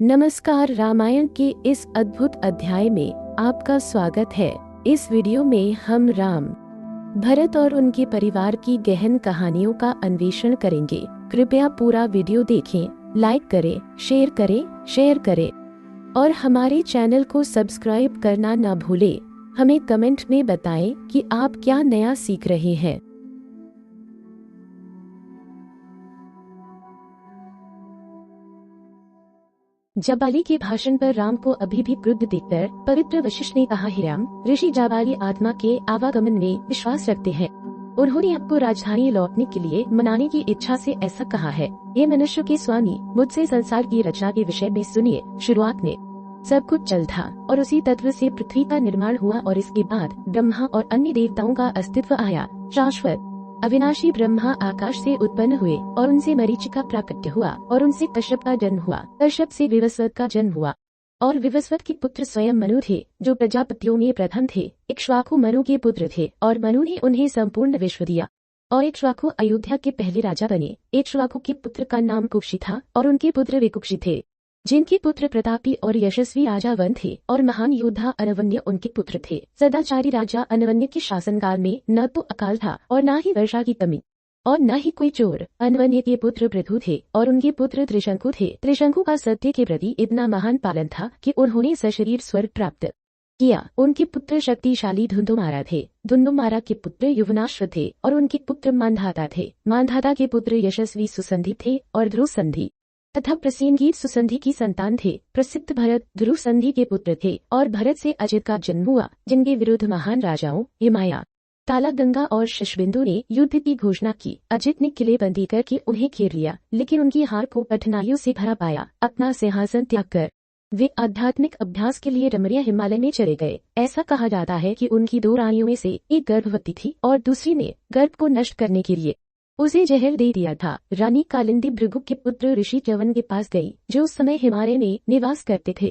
नमस्कार। रामायण के इस अद्भुत अध्याय में आपका स्वागत है। इस वीडियो में हम राम, भरत और उनके परिवार की गहन कहानियों का अन्वेषण करेंगे। कृपया पूरा वीडियो देखें, लाइक करें, शेयर करें और हमारे चैनल को सब्सक्राइब करना न भूलें। हमें कमेंट में बताएं कि आप क्या नया सीख रहे हैं। जाबाली के भाषण पर राम को अभी भी क्रुद्ध देखकर पवित्र वशिष्ठ ने कहा, हे राम, ऋषि जाबाली आत्मा के आवागमन में विश्वास रखते हैं। उन्होंने आपको राजधानी लौटने के लिए मनाने की इच्छा से ऐसा कहा है। ये मनुष्य के स्वामी, मुझसे संसार की रचना के विषय में सुनिए। शुरुआत में सब कुछ जल था और उसी तत्व से पृथ्वी का निर्माण हुआ और इसके बाद ब्रह्मा और अन्य देवताओं का अस्तित्व आया। शाश्वत अविनाशी ब्रह्मा आकाश से उत्पन्न हुए और उनसे मरीचिका प्राकट्य हुआ और उनसे कश्यप का जन्म हुआ। कश्यप से विवस्वत का जन्म हुआ और विवस्वत के पुत्र स्वयं मनु थे, जो प्रजापतियों में प्रथम थे। इक्ष्वाकु मनु के पुत्र थे और मनु ने उन्हें संपूर्ण विश्व दिया और इक्ष्वाकु अयोध्या के पहले राजा बने। इक्ष्वाकु के पुत्र का नाम कुक्षी था और उनके पुत्र विकुक्षी थे, जिनके पुत्र प्रतापी और यशस्वी राजा वन थे और महान योद्धा अनवन्य उनके पुत्र थे। सदाचारी राजा अनवन्य के शासनकाल में न तो अकाल था और न ही वर्षा की कमी और न ही कोई चोर। अनवन्य के पुत्र पृथु थे और उनके पुत्र त्रिशंकु थे। त्रिशंकु का सत्य के प्रति इतना महान पालन था कि उन्होंने सशरीर स्वर्ग प्राप्त किया। उनके पुत्र शक्तिशाली धुंधुमारा थे। धुंधुमारा के पुत्र युवनाश्व थे और उनके पुत्र मानधाता थे। मानधाता के पुत्र यशस्वी सुसंधि थे और ध्रुव संधि तथा प्रसेनगीत सुसंधि की संतान थे। प्रसिद्ध भरत ध्रुव संधि के पुत्र थे और भरत से अजित का जन्म हुआ, जिनके विरुद्ध महान राजाओं हिमाया, तालगंगा और शशबिंदु ने युद्ध की घोषणा की। अजित ने किलेबंदी करके उन्हें घेर लिया, लेकिन उनकी हार को कठिनाइयों से भरा पाया। अपना सिंहासन त्याग कर वे आध्यात्मिक अभ्यास के लिए रमणीय हिमालय में चले गए। ऐसा कहा जाता है कि उनकी दो रानियों में से एक गर्भवती थी और दूसरी ने गर्भ को नष्ट करने के लिए उसे जहर दे दिया था। रानी कालिंदी भृगु के पुत्र ऋषि च्यवन के पास गई, जो उस समय हिमालय में निवास करते थे,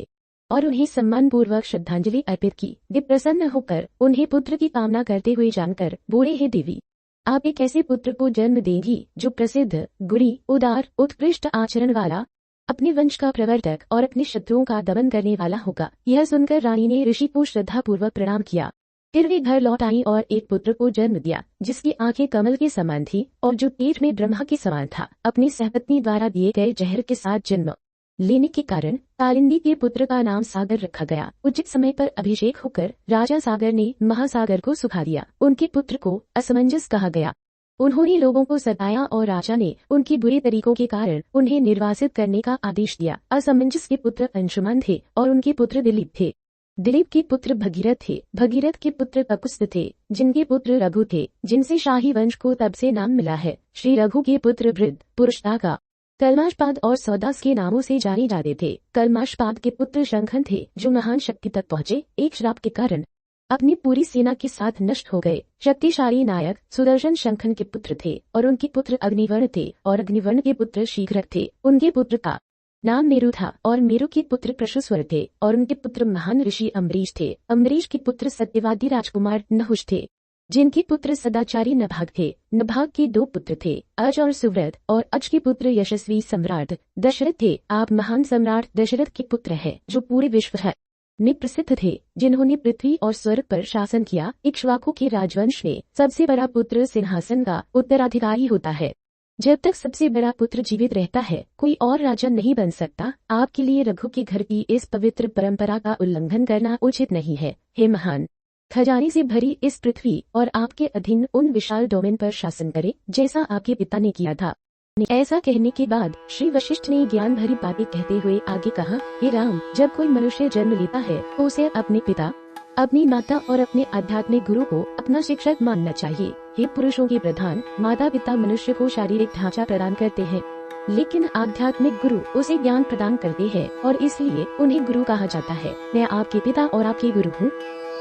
और उन्हें सम्मान पूर्वक श्रद्धांजलि अर्पित की। वे प्रसन्न होकर उन्हें पुत्र की कामना करते हुए जानकर बोले, हे देवी, आप एक ऐसे पुत्र को जन्म देंगी जो प्रसिद्ध, गुणी, उदार, उत्कृष्ट आचरण वाला, अपने वंश का प्रवर्तक और अपने शत्रुओं का दमन करने वाला होगा। यह सुनकर रानी ने ऋषि को श्रद्धा पूर्वक प्रणाम किया। फिर वे घर लौट आई और एक पुत्र को जन्म दिया, जिसकी आंखें कमल के समान थी और जो पेट में ब्रह्मा के समान था। अपनी सहपत्नी द्वारा दिए गए जहर के साथ जन्म लेने के कारण कालिंदी के पुत्र का नाम सागर रखा गया। उचित समय पर अभिषेक होकर राजा सागर ने महासागर को सुखा दिया। उनके पुत्र को असमंजस कहा गया। उन्होंने लोगों को सताया और राजा ने उनके बुरे तरीकों के कारण उन्हें निर्वासित करने का आदेश दिया। असमंजस के पुत्र अंशुमन थे और उनके पुत्र दिलीप थे। दिलीप के पुत्र भगीरथ थे। भगीरथ के पुत्र ककुस्थ थे, जिनके पुत्र रघु थे, जिनसे शाही वंश को तब से नाम मिला है। श्री रघु के पुत्र वृद्ध, पुरुषदागा, कल्माशपाद और सौदास के नामों से जाने जाते थे। कल्माशपाद के पुत्र शंखन थे, जो महान शक्ति तक पहुँचे, एक श्राप के कारण अपनी पूरी सेना के साथ नष्ट हो गए। शक्तिशाली नायक सुदर्शन शंखन के पुत्र थे और उनके पुत्र अग्निवर्ण थे और अग्निवर्ण के पुत्र शीघ्रक थे। उनके पुत्र का नाम मेरु था और मेरु के पुत्र प्रशुस्वर थे और उनके पुत्र महान ऋषि अम्बरीश थे। अम्बरीश के पुत्र सत्यवादी राजकुमार नहुष थे, जिनके पुत्र सदाचारी नभाग थे। नभाग के दो पुत्र थे, अज और सुव्रत, और अज के पुत्र यशस्वी सम्राट दशरथ थे। आप महान सम्राट दशरथ के पुत्र हैं, जो पूरे विश्व में प्रसिद्ध थे, जिन्होंने पृथ्वी और स्वर्ग पर शासन किया। इक्ष्वाकु के राजवंश में सबसे बड़ा पुत्र सिंहासन का उत्तराधिकारी होता है। जब तक सबसे बड़ा पुत्र जीवित रहता है, कोई और राजा नहीं बन सकता। आपके लिए रघु के घर की इस पवित्र परंपरा का उल्लंघन करना उचित नहीं है। हे महान, खजाने से भरी इस पृथ्वी और आपके अधीन उन विशाल डोमेन पर शासन करे, जैसा आपके पिता ने किया था। ऐसा कहने के बाद श्री वशिष्ठ ने ज्ञान भरी बातें कहते हुए आगे कहा, हे राम, जब कोई मनुष्य जन्म लेता है तो उसे अपने पिता, अपनी माता और अपने आध्यात्मिक गुरु को अपना शिक्षक मानना चाहिए। हे पुरुषों के प्रधान, माता पिता मनुष्य को शारीरिक ढांचा प्रदान करते हैं, लेकिन आध्यात्मिक गुरु उसे ज्ञान प्रदान करते हैं और इसलिए उन्हें गुरु कहा जाता है। मैं आपके पिता और आपके गुरु हूँ।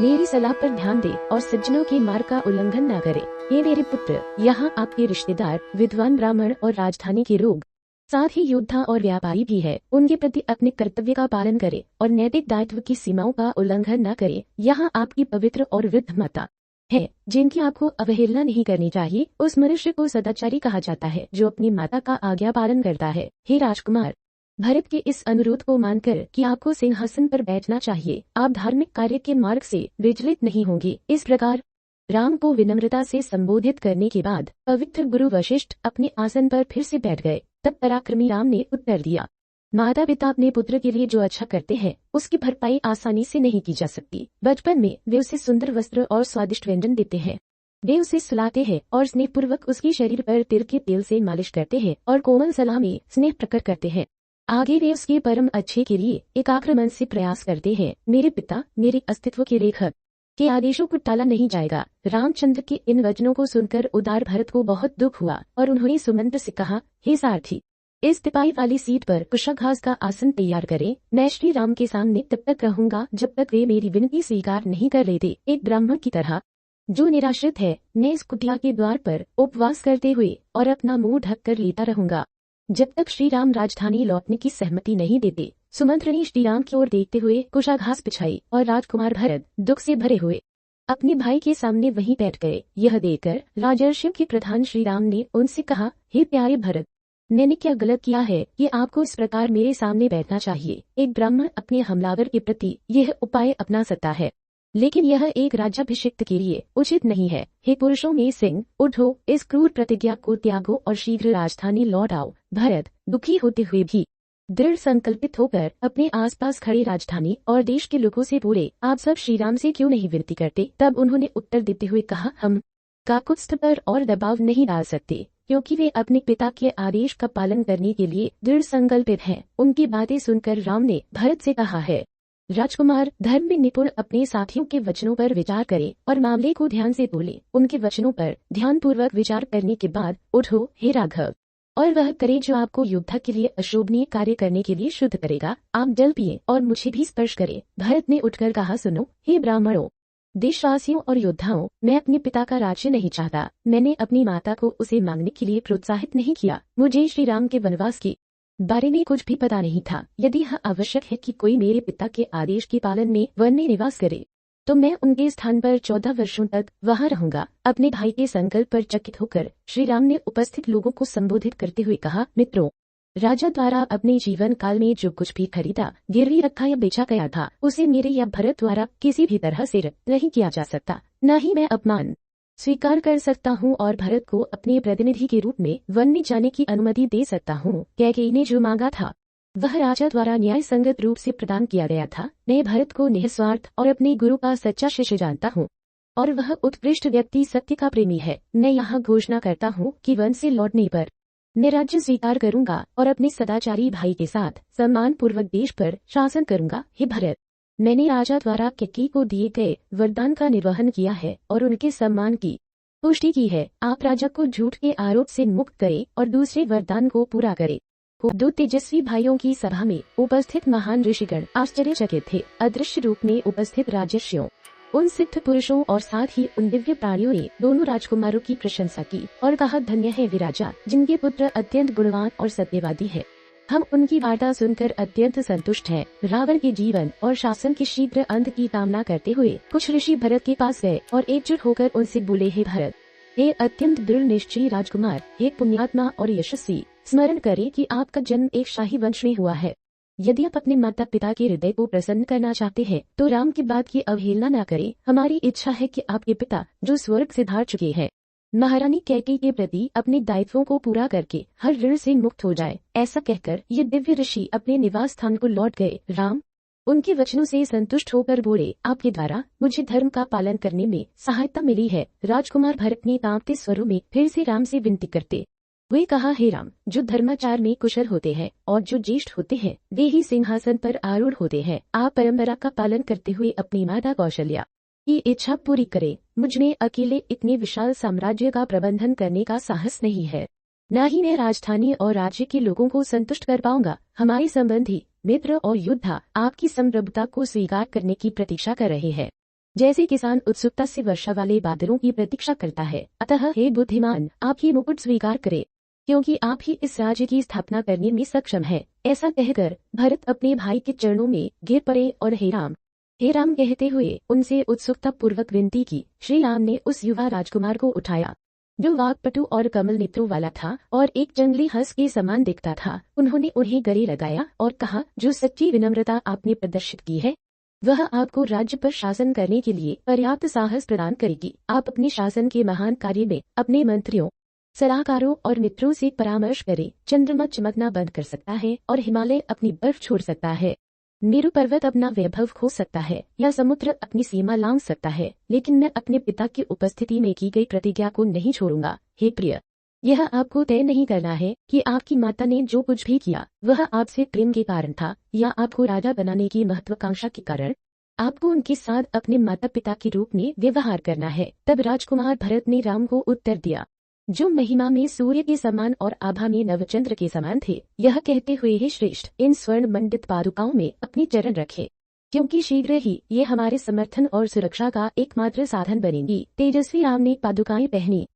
मेरी सलाह पर ध्यान दे और सज्जनों के मार्ग का उल्लंघन न करे। ये मेरे पुत्र, यहाँ आपके रिश्तेदार, विद्वान ब्राह्मण और राजधानी के लोग, साथ ही योद्धा और व्यापारी भी है। उनके प्रति अपने कर्तव्य का पालन करे और नैतिक दायित्व की सीमाओं का उल्लंघन न करे। यहाँ आपकी पवित्र और वृद्ध माता है, जिनकी आपको अवहेलना नहीं करनी चाहिए। उस मनुष्य को सदाचारी कहा जाता है, जो अपनी माता का आज्ञा पालन करता है। हे राजकुमार, भरत के इस अनुरोध को मानकर कि आपको सिंहासन पर बैठना चाहिए, आप धार्मिक कार्य के मार्ग से विचलित नहीं होंगे। इस प्रकार राम को विनम्रता से संबोधित करने के बाद पवित्र गुरु वशिष्ठ अपने आसन पर फिर से बैठ गए। तब पराक्रमी राम ने उत्तर दिया, माता पिता अपने पुत्र के लिए जो अच्छा करते हैं उसकी भरपाई आसानी से नहीं की जा सकती। बचपन में वे उसे सुंदर वस्त्र और स्वादिष्ट व्यंजन देते हैं, वे उसे सुलाते हैं और स्नेहपूर्वक उसके शरीर पर तिल के तेल से मालिश करते हैं और कोमल सलाह में स्नेह प्रकट करते हैं। आगे वे उसके परम अच्छे के लिए एकाग्र मन से प्रयास करते हैं। मेरे पिता मेरे अस्तित्व के लेखक के आदेशों को टाला नहीं जाएगा। रामचंद्र के इन वचनों को सुनकर उदार भरत को बहुत दुख हुआ और उन्होंने सुमंत्र से कहा, हे सारथी, इस तिपाई वाली सीट पर कुशाघास का आसन तैयार करें। मैं श्री राम के सामने तब तक रहूंगा जब तक वे मेरी विनती स्वीकार नहीं कर लेते। एक ब्राह्मण की तरह जो निराश्रित है, मैं इस कुटिया के द्वार पर उपवास करते हुए और अपना मुंह ढक कर लेता रहूंगा जब तक श्री राम राजधानी लौटने की सहमति नहीं देते। सुमंत्र ने श्री राम की ओर देखते हुए कुशाघास बिछाई और राजकुमार भरत दुख से भरे हुए अपने भाई के सामने वहीं बैठ गए। यह देखकर राजर्षियों के प्रधान श्री राम ने उनसे कहा, हे प्यारे भरत, मैंने क्या गलत किया है कि आपको इस प्रकार मेरे सामने बैठना चाहिए। एक ब्राह्मण अपने हमलावर के प्रति यह उपाय अपना सकता है, लेकिन यह एक राज्याभिषिक्त के लिए उचित नहीं है। हे पुरुषों में सिंह, उठो, इस क्रूर प्रतिज्ञा को त्यागो और शीघ्र राजधानी लौट आओ। भरत दुखी होते हुए भी दृढ़ संकल्पित होकर अपने आसपास खड़े राजधानी और देश के लोगों से बोले, आप सब श्री राम से क्यों नहीं विनती करते। तब उन्होंने उत्तर देते हुए कहा, हम काकुत्स्थ पर और दबाव नहीं डाल सकते क्योंकि वे अपने पिता के आदेश का पालन करने के लिए दृढ़ संकल्पित हैं। उनकी बातें सुनकर राम ने भरत से कहा है, राजकुमार, धर्म में निपुण अपने साथियों के वचनों पर विचार करें और मामले को ध्यान से तोलें। उनके वचनों पर ध्यानपूर्वक विचार करने के बाद उठो हे राघव, और वह करे जो आपको योद्धा के लिए अशोभनीय कार्य करने के लिए शुद्ध करेगा। आप जल पिए और मुझे भी स्पर्श करें। भरत ने उठकर कहा, सुनो हे ब्राह्मणों, देशवासियों और योद्धाओं, मैं अपने पिता का राज्य नहीं चाहता। मैंने अपनी माता को उसे मांगने के लिए प्रोत्साहित नहीं किया। मुझे श्री राम के वनवास के बारे में कुछ भी पता नहीं था। यदि यह आवश्यक है कि कोई मेरे पिता के आदेश के पालन में वन में निवास करे तो मैं उनके स्थान पर 14 वर्षों तक वहां रहूंगा। अपने भाई के संकल्प पर चकित होकर श्री राम ने उपस्थित लोगों को संबोधित करते हुए कहा, मित्रों, राजा द्वारा अपने जीवन काल में जो कुछ भी खरीदा, गिरवी रखा या बेचा गया था, उसे मेरे या भरत द्वारा किसी भी तरह से रद्द नहीं किया जा सकता। न ही मैं अपमान स्वीकार कर सकता हूँ और भरत को अपने प्रतिनिधि के रूप में वन में जाने की अनुमति दे सकता हूँ। कैकेयी ने जो मांगा था वह राजा द्वारा न्याय संगत रूप से प्रदान किया गया था। मैं भरत को निस्वार्थ और अपने गुरु का सच्चा शिष्य जानता हूँ और वह उत्कृष्ट व्यक्ति सत्य का प्रेमी है। मैं यहाँ घोषणा करता हूँ कि वन से लौटने पर मैं राज्य स्वीकार करूंगा और अपने सदाचारी भाई के साथ सम्मान पूर्वक देश पर शासन करूंगा। हे भरत, मैंने राजा द्वारा कैकेयी को दिए गए वरदान का निर्वहन किया है और उनके सम्मान की पुष्टि की है। आप राजा को झूठ के आरोप से मुक्त करें और दूसरे वरदान को पूरा करें। दो तेजस्वी भाइयों की सभा में उपस्थित महान ऋषिगण आश्चर्यचकित थे। अदृश्य रूप में उपस्थित राजर्षियों, उन सिद्ध पुरुषों और साथ ही उन दिव्य प्राणियों ने दोनों राजकुमारों की प्रशंसा की और कहा, धन्य है वे राजा जिनके पुत्र अत्यंत गुणवान और सत्यवादी है। हम उनकी वार्ता सुनकर अत्यंत संतुष्ट हैं। रावण के जीवन और शासन के शीघ्र अंत की कामना करते हुए कुछ ऋषि भरत के पास गए और एकजुट होकर उनसे बोले, हे भरत, हे अत्यंत दृढ़ निश्चयी राजकुमार, हे पुण्यात्मा और यशस्वी, स्मरण करें कि आपका जन्म एक शाही वंश में हुआ है। यदि आप अपने माता पिता के हृदय को प्रसन्न करना चाहते हैं तो राम की बात की अवहेलना न करें। हमारी इच्छा है कि आपके पिता जो स्वर्ग से धार चुके हैं, महारानी कैकेयी के प्रति अपने दायित्वों को पूरा करके हर ऋण से मुक्त हो जाए। ऐसा कहकर ये दिव्य ऋषि अपने निवास स्थान को लौट गए। राम उनके वचनों से संतुष्ट होकर बोले, आपके द्वारा मुझे धर्म का पालन करने में सहायता मिली है। राजकुमार भरत ने कांपते स्वरों में फिर से राम से विनती करते वे कहा, हे राम, जो धर्माचार में कुशल होते हैं और जो ज्येष्ठ होते हैं वे ही सिंहासन पर आरूढ़ होते हैं। आप परंपरा का पालन करते हुए अपनी माता कौशल्या की इच्छा पूरी करें। मुझमें अकेले इतने विशाल साम्राज्य का प्रबंधन करने का साहस नहीं है, न ही मैं राजधानी और राज्य के लोगों को संतुष्ट कर पाऊंगा। हमारे संबंधी, मित्र और योद्धा आपकी समृद्धता को स्वीकार करने की प्रतीक्षा कर रहे हैं, जैसे किसान उत्सुकता से वर्षा वाले बादलों की प्रतीक्षा करता है। अतः हे बुद्धिमान, आप ही मुकुट स्वीकार करें क्योंकि आप ही इस राज्य की स्थापना करने में सक्षम है। ऐसा कहकर भरत अपने भाई के चरणों में गिर पड़े और हे राम कहते हुए उनसे उत्सुकता पूर्वक विनती की। श्री राम ने उस युवा राजकुमार को उठाया जो वाक्पटु और कमल नेत्रों वाला था और एक जंगली हंस के समान दिखता था। उन्होंने उन्हें गले लगाया और कहा, जो सच्ची विनम्रता आपने प्रदर्शित की है वह आपको राज्य पर शासन करने के लिए पर्याप्त साहस प्रदान करेगी। आप अपने शासन के महान कार्य में अपने मंत्रियों, सलाहकारों और मित्रों से परामर्श करें। चंद्रमा चमकना बंद कर सकता है और हिमालय अपनी बर्फ छोड़ सकता है। मेरु पर्वत अपना वैभव खो सकता है या समुद्र अपनी सीमा लांघ सकता है, लेकिन मैं अपने पिता की उपस्थिति में की गई प्रतिज्ञा को नहीं छोड़ूंगा। हे प्रिय, यह आपको तय नहीं करना है कि आपकी माता ने जो कुछ भी किया वह आपसे प्रेम के कारण था या आपको राजा बनाने की महत्वाकांक्षा के कारण। आपको उनके साथ अपने माता पिता के रूप में व्यवहार करना है। तब राजकुमार भरत ने राम को उत्तर दिया, जो महिमा में सूर्य के समान और आभा में नवचंद्र के समान थे, यह कहते हुए, हे श्रेष्ठ, इन स्वर्ण मंडित पादुकाओं में अपने चरण रखे, क्योंकि शीघ्र ही ये हमारे समर्थन और सुरक्षा का एकमात्र साधन बनेंगी। तेजस्वी राम ने पादुकाएं पहनी,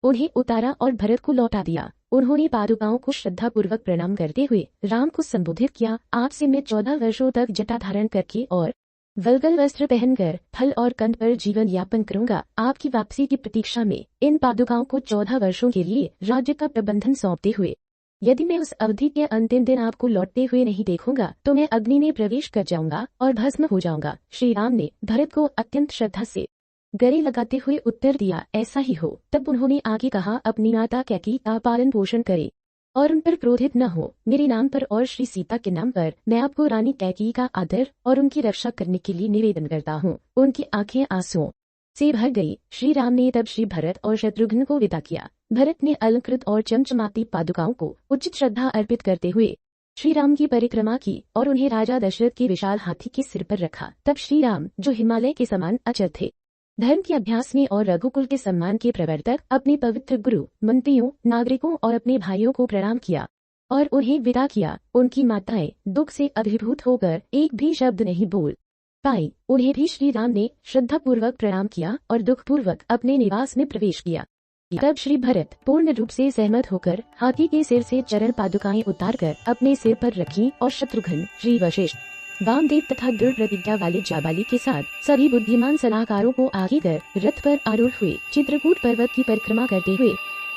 उन्हें उतारा और भरत को लौटा दिया। उन्होंने पादुकाओं को श्रद्धापूर्वक प्रणाम करते हुए राम को संबोधित किया, आपसे मैं 14 वर्षों तक जटा धारण करके और वल्गल वस्त्र पहनकर फल और कंद पर जीवन यापन करूंगा। आपकी वापसी की प्रतीक्षा में इन पादुकाओं को 14 वर्षों के लिए राज्य का प्रबंधन सौंपते हुए, यदि मैं उस अवधि के अंतिम दिन आपको लौटते हुए नहीं देखूंगा तो मैं अग्नि में प्रवेश कर जाऊंगा और भस्म हो जाऊंगा। श्री राम ने भरत को अत्यंत श्रद्धा से गले लगाते हुए उत्तर दिया, ऐसा ही हो। तब उन्होंने आगे कहा, अपनी माता कैकेयी का पालन पोषण करे और उन पर क्रोधित न हो। मेरे नाम पर और श्री सीता के नाम पर मैं आपको रानी कैकेयी का आदर और उनकी रक्षा करने के लिए निवेदन करता हूँ। उनकी आंखें आंसुओं से भर गई। श्री राम ने तब श्री भरत और शत्रुघ्न को विदा किया। भरत ने अलंकृत और चमचमाती पादुकाओं को उचित श्रद्धा अर्पित करते हुए श्री राम की परिक्रमा की और उन्हें राजा दशरथ के विशाल हाथी के सिर पर रखा। तब श्री राम, जो हिमालय के समान अचल थे, धर्म के अभ्यास में और रघुकुल के सम्मान के प्रवर्तक, अपने पवित्र गुरु, मंत्रियों, नागरिकों और अपने भाइयों को प्रणाम किया और उन्हें विदा किया। उनकी माताएं दुख से अभिभूत होकर एक भी शब्द नहीं बोल पाई। उन्हें भी श्री राम ने श्रद्धापूर्वक प्रणाम किया और दुखपूर्वक अपने निवास में प्रवेश किया। तब श्री भरत पूर्ण रूप से सहमत होकर हाथी के सिर से चरण पादुकाएं उतारकर अपने सिर पर रखी और शत्रुघ्न, श्री वशिष्ठ, वामदेव तथा दृढ़ प्रतिज्ञा वाले जाबाली के साथ सभी बुद्धिमान सलाहकारों को आगे कर रथ पर आरूढ़ हुए। चित्रकूट पर्वत की परिक्रमा करते हुए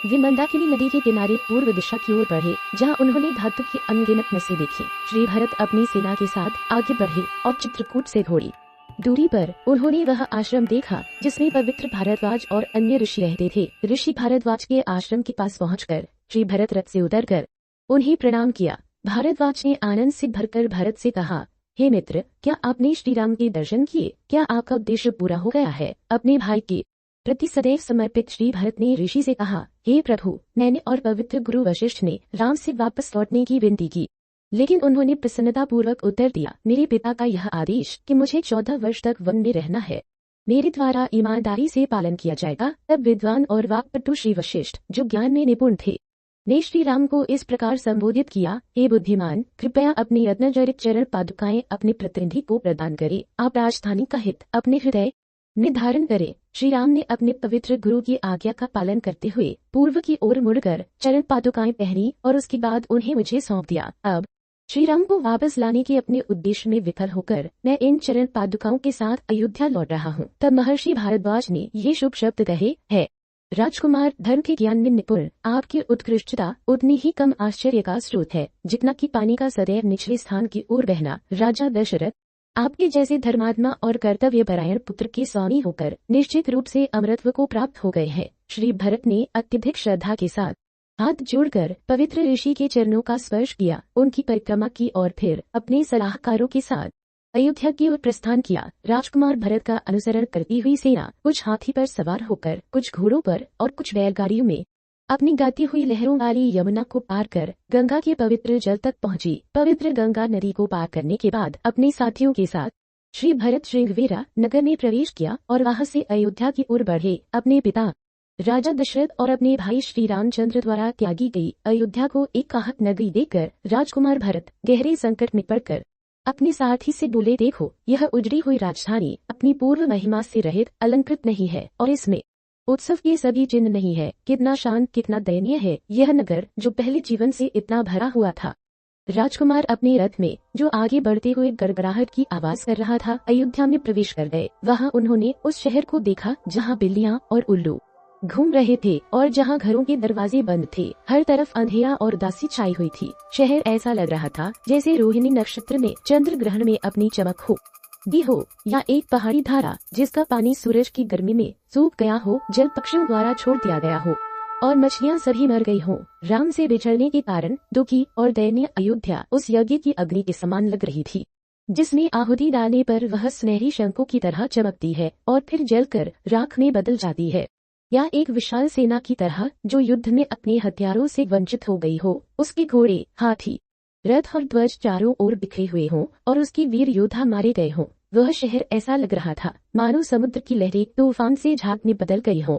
वे मंदाकिनी नदी के किनारे पूर्व दिशा की ओर बढ़े, जहां उन्होंने धातु की अनगिनत नसें देखी। श्री भरत अपनी सेना के साथ आगे बढ़े और चित्रकूट से थोड़ी दूरी पर उन्होंने वह आश्रम देखा जिसमें पवित्र भारद्वाज और अन्य ऋषि रहते थे। ऋषि भारद्वाज के आश्रम के पास पहुंचकर श्री भरत रथ से उतरकर उन्हें प्रणाम किया। भारद्वाज ने आनंद से भरकर भरत से कहा, हे मित्र, क्या आपने श्री राम के दर्शन किए? क्या आपका उद्देश्य पूरा हो गया है? अपने भाई के प्रति सदैव समर्पित श्री भरत ने ऋषि से कहा, हे प्रभु, मैंने और पवित्र गुरु वशिष्ठ ने राम से वापस लौटने की विनती की, लेकिन उन्होंने प्रसन्नता पूर्वक उत्तर दिया, मेरे पिता का यह आदेश कि मुझे 14 वर्ष तक वन में रहना है, मेरे द्वारा ईमानदारी से पालन किया जाएगा। तब विद्वान और वाक्पटु श्री वशिष्ठ, जो ज्ञान में निपुण थे, ने श्री राम को इस प्रकार संबोधित किया, हे बुद्धिमान, कृपया अपनी रत्नजड़ित चरण पादुकाएं अपने प्रतिनिधि को प्रदान करें। आप राजधानी का हित अपने हृदय निर्धारण करें। श्री राम ने अपने पवित्र गुरु की आज्ञा का पालन करते हुए पूर्व की ओर मुड़कर चरण पादुकाएं पहनी और उसके बाद उन्हें मुझे सौंप दिया। अब श्री राम को वापस लाने के अपने उद्देश्य में विफल होकर मैं इन चरण पादुकाओं के साथ अयोध्या लौट रहा हूँ। तब महर्षि भारद्वाज ने ये शुभ शब्द कहे, है राजकुमार, धर्म के ज्ञान में निपुण आपकी उत्कृष्टता उतनी ही कम आश्चर्य का स्रोत है जितना कि पानी का सदैव निचले स्थान की ओर बहना। राजा दशरथ आपके जैसे धर्मात्मा और कर्तव्य परायण पुत्र के स्वामी होकर निश्चित रूप से अमरत्व को प्राप्त हो गए हैं। श्री भरत ने अत्यधिक श्रद्धा के साथ हाथ जोड़कर पवित्र ऋषि के चरणों का स्पर्श किया, उनकी परिक्रमा की और फिर अपने सलाहकारों के साथ अयोध्या की ओर प्रस्थान किया। राजकुमार भरत का अनुसरण करती हुई सेना कुछ हाथी पर सवार होकर, कुछ घोड़ों पर और कुछ बैलगाड़ियों में अपनी गाती हुई लहरों वाली यमुना को पार कर गंगा के पवित्र जल तक पहुंची। पवित्र गंगा नदी को पार करने के बाद अपने साथियों के साथ श्री भरत श्रृंगवेरा नगर में प्रवेश किया और वहां से अयोध्या की ओर बढ़े। अपने पिता राजा दशरथ और अपने भाई श्री रामचंद्र द्वारा त्यागी गई अयोध्या को एक आहत नगरी देखकर राजकुमार भरत गहरे संकट में पड़कर अपने सारथी से बोले, देखो, यह उजड़ी हुई राजधानी अपनी पूर्व महिमा से रहित अलंकृत नहीं है और इसमें उत्सव के सभी चिन्ह नहीं है। कितना शांत, कितना दयनीय है यह नगर जो पहले जीवन से इतना भरा हुआ था। राजकुमार अपने रथ में, जो आगे बढ़ते हुए गड़गड़ाहट की आवाज कर रहा था, अयोध्या में प्रवेश कर गए। वहां उन्होंने उस शहर को देखा जहां बिल्लियां और उल्लू घूम रहे थे और जहाँ घरों के दरवाजे बंद थे, हर तरफ अंधेरा और उदासी छाई हुई थी। शहर ऐसा लग रहा था जैसे रोहिणी नक्षत्र में चंद्र ग्रहण में अपनी चमक हो दी हो, या एक पहाड़ी धारा जिसका पानी सूरज की गर्मी में सूख गया हो, जल पक्षियों द्वारा छोड़ दिया गया हो और मछलियाँ सभी मर गई हों। राम से बिछड़ने के कारण दुखी और दयनीय अयोध्या उस यज्ञ की अग्नि के समान लग रही थी, जिसमें आहुति डालने पर वह सुनहरी शंखों की तरह चमकती है और फिर जलकर राख में बदल जाती है, या एक विशाल सेना की तरह जो युद्ध में अपने हथियारों से वंचित हो गई हो, उसके घोड़े, हाथी, रथ और ध्वज चारों ओर बिखरे हुए हों और उसकी वीर योद्धा मारे गए हों। वह शहर ऐसा लग रहा था मानो समुद्र की लहरें तूफान से झाग में बदल गई हों,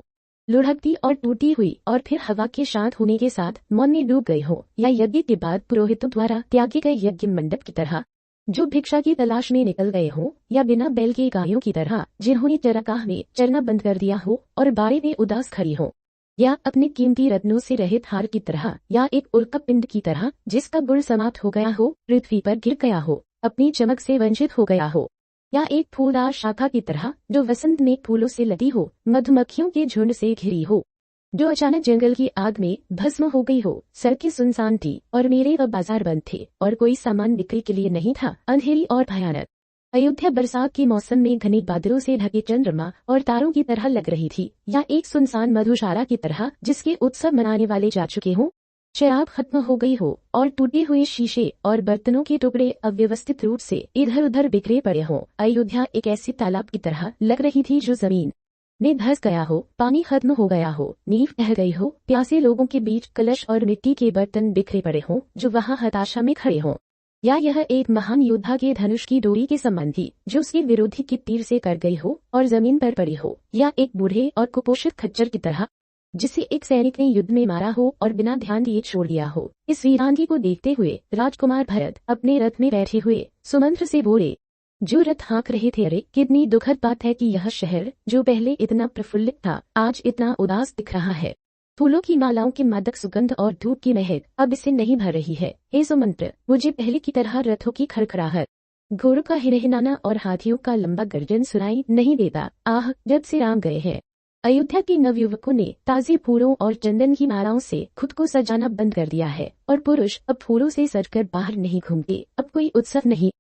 लुढ़कती और टूटी हुई और फिर हवा के शांत होने के साथ मौन में डूब गई हो, या यज्ञ के बाद पुरोहितों द्वारा त्यागे गए यज्ञ मंडप की तरह जो भिक्षा की तलाश में निकल गए हो, या बिना बैल के गायों की तरह जिन्होंने चरागाह में चरना बंद कर दिया हो और बाड़े में उदास खड़ी हो, या अपने कीमती रत्नों से रहित हार की तरह, या एक उल्का पिंड की तरह जिसका गुण समाप्त हो गया हो, पृथ्वी पर गिर गया हो, अपनी चमक से वंचित हो गया हो, या एक फूलदार शाखा की तरह जो वसंत में फूलों से लदी हो, मधुमक्खियों के झुंड से घिरी हो, जो अचानक जंगल की आग में भस्म हो गई हो। सड़कें सुनसान थी और मेरे व बाजार बंद थे और कोई सामान बिक्री के लिए नहीं था। अंधेरी और भयानक अयोध्या बरसात के मौसम में घने बादलों से ढके चंद्रमा और तारों की तरह लग रही थी, या एक सुनसान मधुशाला की तरह जिसके उत्सव मनाने वाले जा चुके हों, शराब खत्म हो गई हो और टूटे हुए शीशे और बर्तनों के टुकड़े अव्यवस्थित रूप से इधर उधर बिखरे पड़े हों। अयोध्या एक ऐसी तालाब की तरह लग रही थी जो जमीन में धंस गया हो, पानी खत्म हो गया हो, नींव बह गई हो, प्यासे लोगों के बीच कलश और मिट्टी के बर्तन बिखरे पड़े हों जो वहां हताशा में खड़े हों, या यह एक महान योद्धा के धनुष की डोरी के समान थी जो उसके विरोधी की तीर से कट गई हो और जमीन पर पड़ी हो, या एक बूढ़े और कुपोषित खच्चर की तरह जिसे एक सैनिक ने युद्ध में मारा हो और बिना ध्यान दिए छोड़ दिया हो। इस वीरांगी को देखते हुए राजकुमार भरत अपने रथ में बैठे हुए सुमंत्र से बोले, जो रथ हाँक रहे थे, अरे कितनी दुखद बात है कि यह शहर जो पहले इतना प्रफुल्लित था आज इतना उदास दिख रहा है। फूलों की मालाओं की मादक सुगंध और धूप की महक अब इसे नहीं भर रही है। हे सुमंत्र, मुझे पहले की तरह रथों की खड़खड़ाहट, घोड़ों का हिरहिनाना और हाथियों का लंबा गर्जन सुनाई नहीं देता। आह, जब से राम गए हैं, अयोध्या के नवयुवकों ने ताजे फूलों और चंदन की मालाओं से खुद को सजाना बंद कर दिया है और पुरुष अब फूलों से सजकर बाहर नहीं घूमते। अब कोई उत्सव नहीं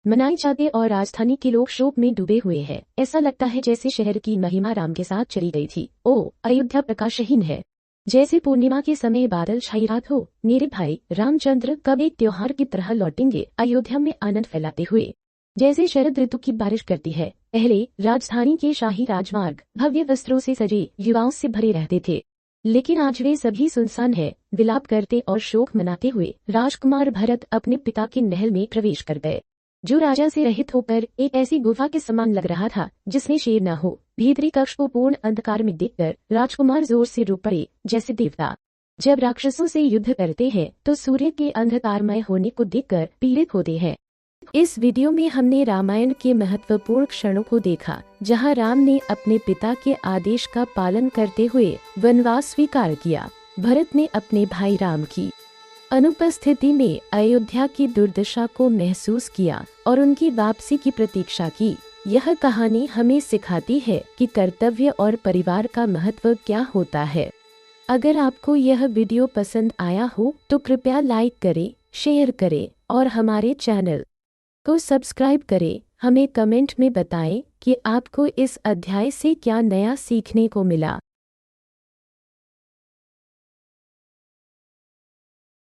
मनाए जाते और राजधानी के लोग शोक में डूबे हुए हैं। ऐसा लगता है जैसे शहर की महिमा राम के साथ चली गई थी। ओ, अयोध्या प्रकाशहीन है, जैसे पूर्णिमा के समय बादल छाई रात हो। मेरे भाई रामचंद्र कब एक त्योहार की तरह लौटेंगे, अयोध्या में आनंद फैलाते हुए, जैसे शरद ऋतु की बारिश करती है। पहले राजधानी के शाही राजमार्ग भव्य वस्त्रों से सजे युवाओं से भरे रहते थे, लेकिन आज वे सभी सुनसान है। विलाप करते और शोक मनाते हुए राजकुमार भरत अपने पिता के महल में प्रवेश कर गए, जो राजा से रहित होकर एक ऐसी गुफा के समान लग रहा था जिसमें शेर न हो। भीतरी कक्ष को पूर्ण अंधकार में देखकर राजकुमार जोर से रो पड़े, जैसे देवता जब राक्षसों से युद्ध करते हैं तो सूर्य के अंधकारमय होने को देखकर पीड़ित होते हैं। इस वीडियो में हमने रामायण के महत्वपूर्ण क्षणों को देखा, जहां राम ने अपने पिता के आदेश का पालन करते हुए वनवास स्वीकार किया। भरत ने अपने भाई राम की अनुपस्थिति में अयोध्या की दुर्दशा को महसूस किया और उनकी वापसी की प्रतीक्षा की। यह कहानी हमें सिखाती है कि कर्तव्य और परिवार का महत्व क्या होता है। अगर आपको यह वीडियो पसंद आया हो तो कृपया लाइक करें, शेयर करें और हमारे चैनल को सब्सक्राइब करें। हमें कमेंट में बताएं कि आपको इस अध्याय से क्या नया सीखने को मिला।